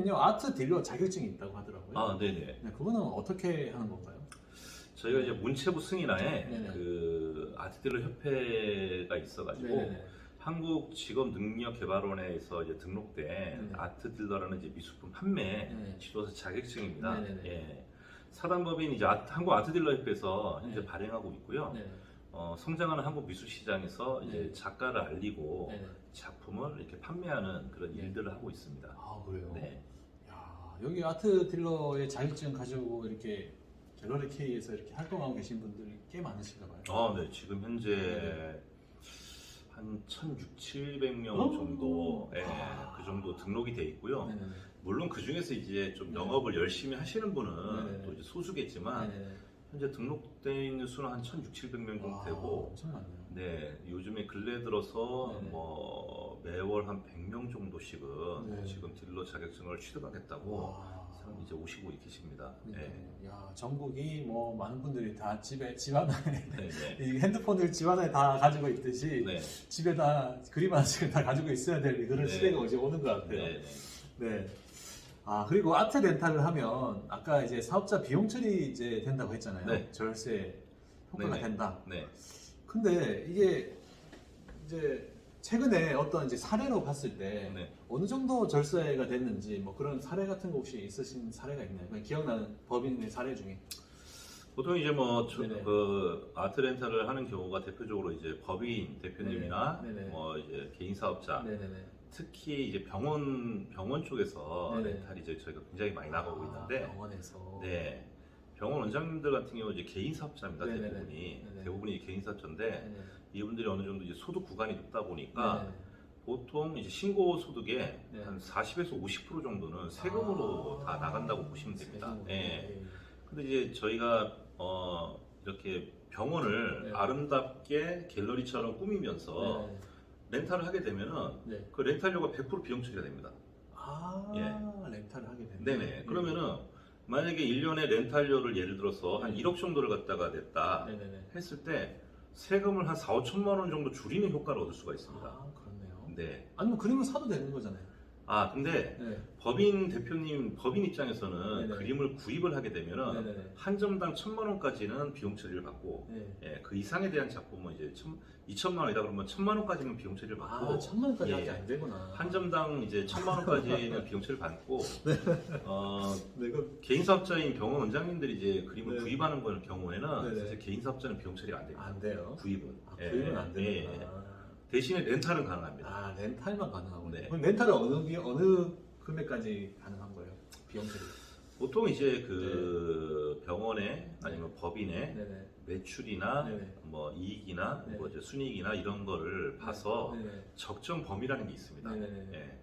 보니까는요 아트 딜러 자격증이 있다고 하더라고요. 아, 네네. 네, 그거는 어떻게 하는 건가요? 저희가 이제 문체부 승인하에 네네. 그 아트딜러 협회가 있어가지고 네네네. 한국직업능력개발원에서 이제 등록된 네네. 아트딜러라는 이제 미술품 판매 네네. 지도사 자격증입니다. 네네네. 예. 사단법인 이제 한국 아트딜러 협회에서 현재 네. 발행하고 있고요. 네. 성장하는 한국 미술 시장에서 이제 네. 작가를 알리고 네네. 작품을 이렇게 판매하는 그런 네. 일들을 하고 있습니다. 아 그래요? 네. 야, 여기 아트 딜러의 자격증 가지고 이렇게 갤러리 K에서 이렇게 활동하고 계신 분들이 꽤 많으신가 봐요. 네. 지금 현재 네네. 한 1,600~1,700명 어? 정도, 예, 아. 그 정도 등록이 돼 있고요. 네네네. 물론 그 중에서 이제 좀 네. 영업을 열심히 하시는 분은 네네. 또 이제 소수겠지만 네네네. 현재 등록돼 있는 수는 한 1,600~700명 정도 되고, 엄청 많네요. 네, 요즘에 근래 들어서 네네. 뭐 매월 한 100명 정도씩은 네. 지금 딜러 자격증을 취득하겠다고 와. 사람 이제 오시고 계십니다. 그러니까요. 네. 야, 전국이 뭐 많은 분들이 다 집에 집 하나에 네, 네. 이 핸드폰을 집 하나에 다 가지고 있듯이 네. 집에다 그림 하나씩은 다 가지고 있어야 될 그런 네. 시대가 이제 오는 것 같아요. 네. 네. 아, 그리고 아트 렌탈을 하면 아까 이제 사업자 비용 처리 이제 된다고 했잖아요. 네. 절세 효과가 네네. 된다. 네. 근데 이게 이제 최근에 어떤 이제 사례로 봤을 때 네. 어느 정도 절세가 됐는지 뭐 그런 사례 같은 거 혹시 있으신 사례가 있나요? 그냥 기억나는 법인의 사례 중에. 보통 이제 뭐 네네. 그 아트 렌탈을 하는 경우가 대표적으로 이제 법인 대표님이나 네네. 뭐 이제 개인 사업자, 네네네. 특히 이제 병원 쪽에서 네네. 렌탈이 이제 저희가 굉장히 많이 나가고 있는데, 병원에서. 네, 병원 원장님들 같은 경우 이제 개인 사업자입니다. 네네네. 대부분이 네네. 대부분이 개인 사업자인데 네네. 이분들이 어느 정도 이제 소득 구간이 높다 보니까 네네. 보통 이제 신고 소득의 네. 한 40에서 50% 정도는 세금으로 다 나간다고 보시면 됩니다. 세금으로. 네. 근데 이제 저희가 이렇게 병원을 네. 아름답게 갤러리처럼 꾸미면서 네네. 렌탈을 하게 되면은 네. 그 렌탈료가 100% 비용 처리가 됩니다. 렌탈을 하게 되네. 네네. 그러면은 만약에 1년에 렌탈료를 예를 들어서 한 네. 1억 정도를 갖다가 냈다 네네네. 했을 때 세금을 한 4~5천만 원 정도 줄이는 효과를 얻을 수가 있습니다. 그렇네요. 네. 아니면 그림을 사도 되는 거잖아요. 근데 네. 법인 입장에서는 네네. 그림을 구입을 하게 되면은 네네네. 한 점당 1,000만 원까지는 비용 처리를 받고, 네. 예, 그 이상에 대한 작품은 이제 2천만 원이다 그러면 1,000만 원까지는 비용 처리를 받고, 1,000만 원까지 예, 밖에 안 되구나. 한 점당 이제 1,000만 원까지는 비용 처리를 받고, 네, 그 개인 사업자인 병원 원장님들이 이제 그림을 네. 구입하는 경우에는 네네. 사실 개인 사업자는 비용 처리가 안 됩니다. 안 돼요. 구입은. 구입은 안 되는구나. 예. 대신에 렌탈은 가능합니다. 렌탈만 가능하군요. 네. 그럼 렌탈은 어느 금액까지 가능한 거예요? 비용 처리. 보통 이제 그 병원에 아니면 법인에 네네. 매출이나 네네. 뭐 이익이나 네. 뭐 이제 순이익이나 이런 거를 봐서 네네. 적정 범위라는 게 있습니다. 네네네. 예.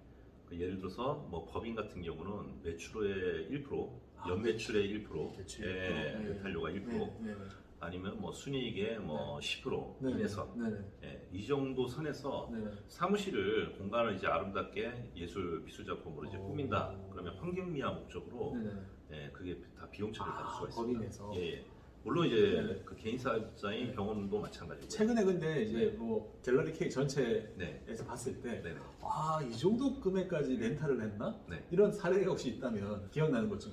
그 예를 들어서 뭐 법인 같은 경우는 매출의 1%, 아, 연매출의 1%, 매출 예, 1%. 렌탈료가 1%, 네네. 아니면 뭐 순이익의 뭐 10% 네네. 이내선, 네네. 예, 이 정도 선에서 네네. 사무실을 공간을 이제 아름답게 미술 작품으로 이제 오. 꾸민다. 그러면 환경미화 목적으로 네네. 예, 그게 다 비용 처리를 받을 수가 있습니다. 법인에서. 예, 예. 물론 이제 네네. 그 개인 사업자인 병원도 마찬가지고. 최근에 근데 이제 네. 뭐 갤러리 K 전체에서 네, 봤을 때 네, 네. 이 정도 금액까지 렌탈을 했나? 네. 이런 사례가 혹시 있다면 기억나는 것 중에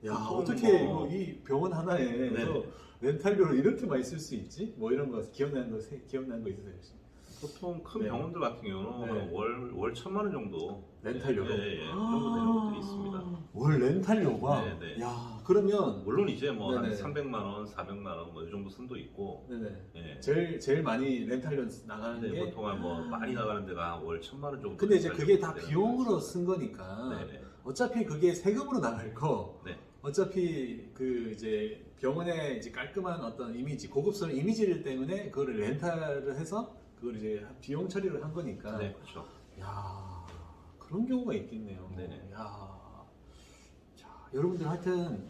야 보통 어떻게 뭐- 이 병원 하나에서 네. 렌탈료를 이렇게 많이 쓸 수 있지? 뭐 이런 거 기억나는 거 있으세요? 혹시? 보통 큰 네. 병원들 같은 경우는 네. 한 월 1,000만 원 정도 렌탈료로? 예, 예, 그 정도 되는 것들이 있습니다. 월 렌탈료가? 네, 네. 야 그러면 물론 이제 뭐 한 네네. 300만 원, 400만 원 뭐 이 정도 선도 있고. 네네. 예. 제일 많이 렌탈료 나가는 네, 게 보통 한 뭐 많이 나가는 데가 월 1,000만 원 정도. 근데 이제 그게 다 되는 비용으로 거죠. 쓴 거니까 네네. 어차피 그게 세금으로 나갈 거 네. 어차피 그 이제 병원의 이제 깔끔한 어떤 이미지, 고급스러운 이미지를 때문에 그거를 렌탈을 해서 그걸 이제 비용 처리를 한 거니까. 네, 그렇죠. 야 그런 경우가 있겠네요. 네네. 자 여러분들 하여튼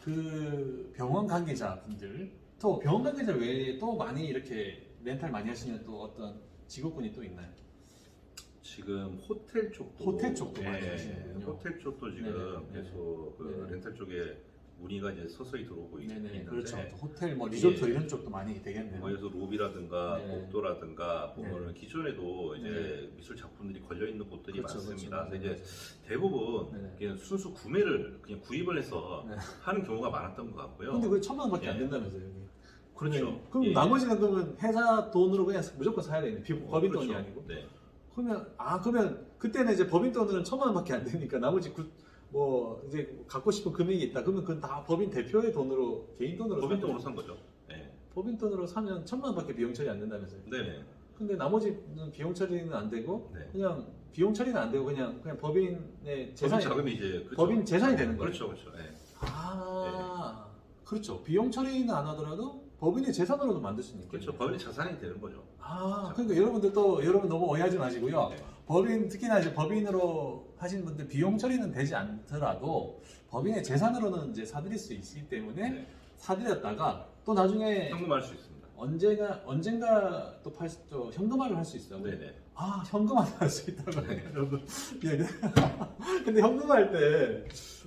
그 병원 관계자분들 또 병원 관계자 외에 또 많이 이렇게 렌탈 많이 하시는 또 어떤 직업군이 또 있나요? 지금 호텔 쪽도 호텔 쪽도 많이 하시는군요. 호텔 쪽도 지금 네네. 계속 그 네네. 렌탈 쪽에 문의가 이제 서서히 들어오고 있는데 그렇죠. 호텔, 뭐 리조트 예. 이런 쪽도 많이 되겠네요. 뭐 그래서 로비라든가 네. 복도라든가 보면은 네. 기존에도 이제 네. 미술 작품들이 걸려 있는 곳들이 그렇죠, 많습니다. 그렇죠. 그래서 이제 대부분 네. 그냥 순수 구매를 그냥 구입을 해서 네. 하는 경우가 많았던 것 같고요. 근데 그게 1,000만 원밖에 안 예. 된다면서요, 여기. 그렇죠. 네. 그럼 예. 나머지는 그러면 회사 돈으로 그냥 무조건 사야 되겠네. 법인 그렇죠. 돈이 아니고. 네. 그러면 그때는 이제 법인 돈으로는 1,000만 원밖에 안 되니까 나머지 뭐 이제 갖고 싶은 금액이 있다. 그러면 그건 다 법인 대표의 돈으로, 개인 돈으로 법인 사는 돈으로 거죠. 산 거죠. 네. 법인 돈으로 사면 1,000만 원밖에 비용 처리 안 된다면서요. 네네. 근데 나머지는 비용 처리는 안 되고 네. 그냥 비용 처리는 안 되고 그냥 법인의 법인 재산이 자금이 이제 그렇죠. 법인 재산이 되는 거예요. 그렇죠, 그렇죠. 네. 그렇죠. 비용 처리는 안 하더라도 법인의 재산으로도 만들 수 있는 그렇죠. 법인의 자산이 되는 거죠. 그러니까 여러분 너무 오해하지 마시고요. 네. 법인, 특히나 이제 법인으로 하신 분들 비용 처리는 되지 않더라도 법인의 재산으로는 이제 사들일 수 있기 때문에 네. 사들였다가 또 나중에 현금화할 수 있습니다. 언젠가 또 현금화를 할 수 있어요. 네네. 현금화를 할 수 있다고 해요, 여러분. 예. 근데 현금화할 때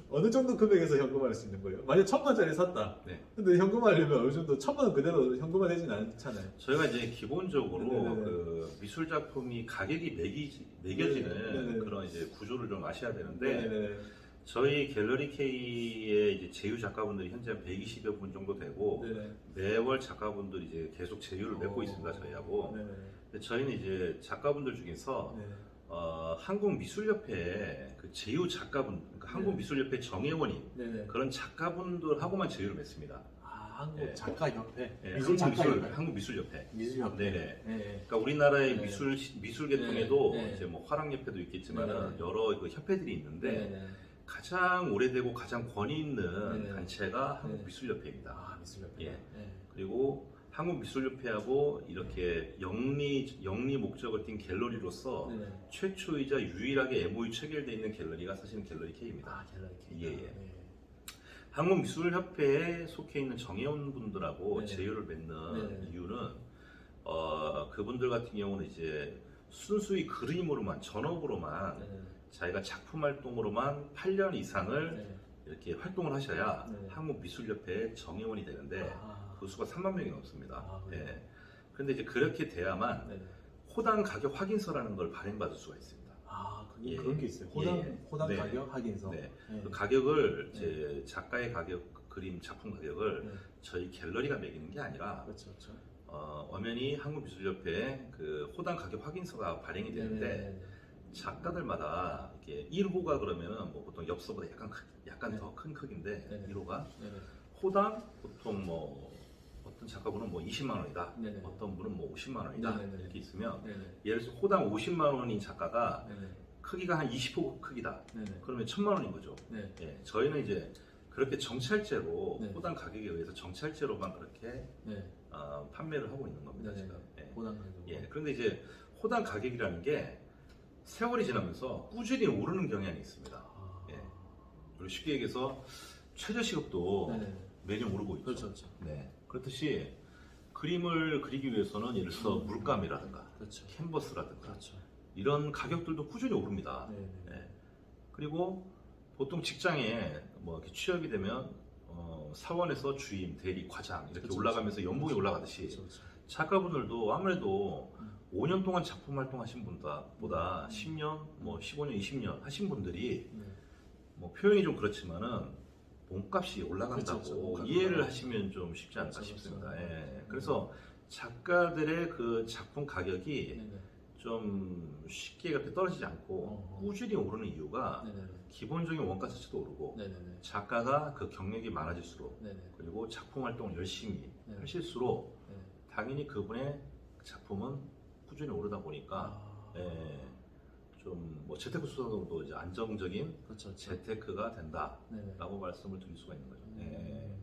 어느 정도 금액에서 현금화할 수 있는 거예요? 만약 1,000만 원짜리 샀다. 네. 근데 현금화하려면 어느 정도 1,000만 원 그대로 현금화 되진 않잖아요. 저희가 이제 기본적으로 네네네. 그 미술 작품이 가격이 매겨지는 네네네. 그런 이제 구조를 좀 아셔야 되는데 네네. 저희 갤러리 K의 이제 제휴 작가분들이 현재 한 120여 분 정도 되고 네네. 매월 작가분들이 이제 계속 제휴를 맺고 있습니다, 저희하고. 네네. 근데 저희는 이제 작가분들 중에서 네. 한국미술협회 그 제휴 작가분, 그러니까 네. 한국미술협회 정회원인 네네. 그런 작가분들하고만 제휴를 맺습니다. 한국 네. 작가협회, 네, 미술 작가협회, 한국미술협회. 미술협회. 네네. 네. 그러니까 우리나라의 네. 미술 계통에도 네. 이제 뭐 화랑협회도 있겠지만은 네. 여러 그 협회들이 있는데 네네. 가장 오래되고 가장 권위 있는 네. 단체가 네. 한국미술협회입니다. 미술협회. 예. 네. 그리고 한국미술협회하고 이렇게 영리 목적을 띈 갤러리로서 네네. 최초이자 유일하게 MOU 체결되어 있는 갤러리가 사실은 갤러리 K입니다. 갤러리 K. 예, 예. 네. 한국미술협회에 속해 있는 정회원 분들하고 네네. 제휴를 맺는 네네. 이유는 그분들 같은 경우는 이제 순수히 그림으로만 전업으로만 네네. 자기가 작품 활동으로만 8년 이상을 네. 이렇게 활동을 하셔야 네네. 한국미술협회 정회원이 되는데 그 수가 3만 명이 넘습니다. 그래요? 예. 그런데 이제 그렇게 돼야만 네네. 호당 가격 확인서라는 걸 발행받을 수가 있습니다. 그게 예. 그런 게 있어요. 예. 호당 네. 가격 확인서. 네. 네. 그 가격을 제 작가의 가격, 그림 작품 가격을 네. 저희 갤러리가 매기는 게 아니라 그렇죠, 그렇죠. 엄연히 한국미술협회 그 호당 가격 확인서가 발행이 되는데 네네. 작가들마다 이렇게 1호가 그러면은 뭐 보통 엽서보다 약간 네. 더 큰 크기인데 네네. 1호가 네네. 호당 보통 뭐 어떤 작가분은 뭐 20만 원이다, 네네. 어떤 분은 뭐 50만 원이다 네네네. 이렇게 있으면 네네. 예를 들어서 호당 50만 원인 작가가 네네. 크기가 한 20호 크기다. 네네. 그러면 1,000만 원인 거죠. 네. 예, 저희는 이제 그렇게 정찰제로 네. 호당 가격에 의해서 정찰제로만 그렇게 네. 판매를 하고 있는 겁니다. 네네. 지금. 예. 호당 가격. 예, 그런데 이제 호당 가격이라는 게 세월이 지나면서 꾸준히 오르는 경향이 있습니다. 예. 그리고 쉽게 얘기해서 최저시급도 네네. 매년 오르고 있죠. 그렇죠, 그렇죠. 네. 그렇듯이 그림을 그리기 위해서는 예를 들어서 물감이라든가 그렇죠. 캔버스라든가 그렇죠. 이런 가격들도 꾸준히 오릅니다. 네네. 예. 그리고 보통 직장에 뭐 이렇게 취업이 되면 사원에서 주임, 대리, 과장 이렇게 그쵸, 올라가면서 연봉이 그쵸. 올라가듯이 그렇죠, 그렇죠. 작가분들도 아무래도 5년 동안 작품 활동하신 분보다 10년, 뭐 15년, 20년 하신 분들이 네. 뭐 표현이 좀 그렇지만은 몸값이 올라간다고 그쵸, 몸값이 이해를 올라가죠. 하시면 좀 쉽지 않을까 그쵸, 싶습니다. 그쵸. 예. 그래서 작가들의 그 작품 가격이 네네. 좀 쉽게 그렇게 떨어지지 않고 꾸준히 오르는 이유가 네네네. 기본적인 원가 자체도 오르고 네네네. 작가가 그 경력이 많아질수록 네네. 그리고 작품 활동을 열심히 네. 하실수록 네. 당연히 그분의 작품은 꾸준히 오르다 보니까 예, 좀 뭐 재테크 수단으로도 이제 안정적인 그렇죠. 재테크가 된다라고 네네. 말씀을 드릴 수가 있는 거죠. 예.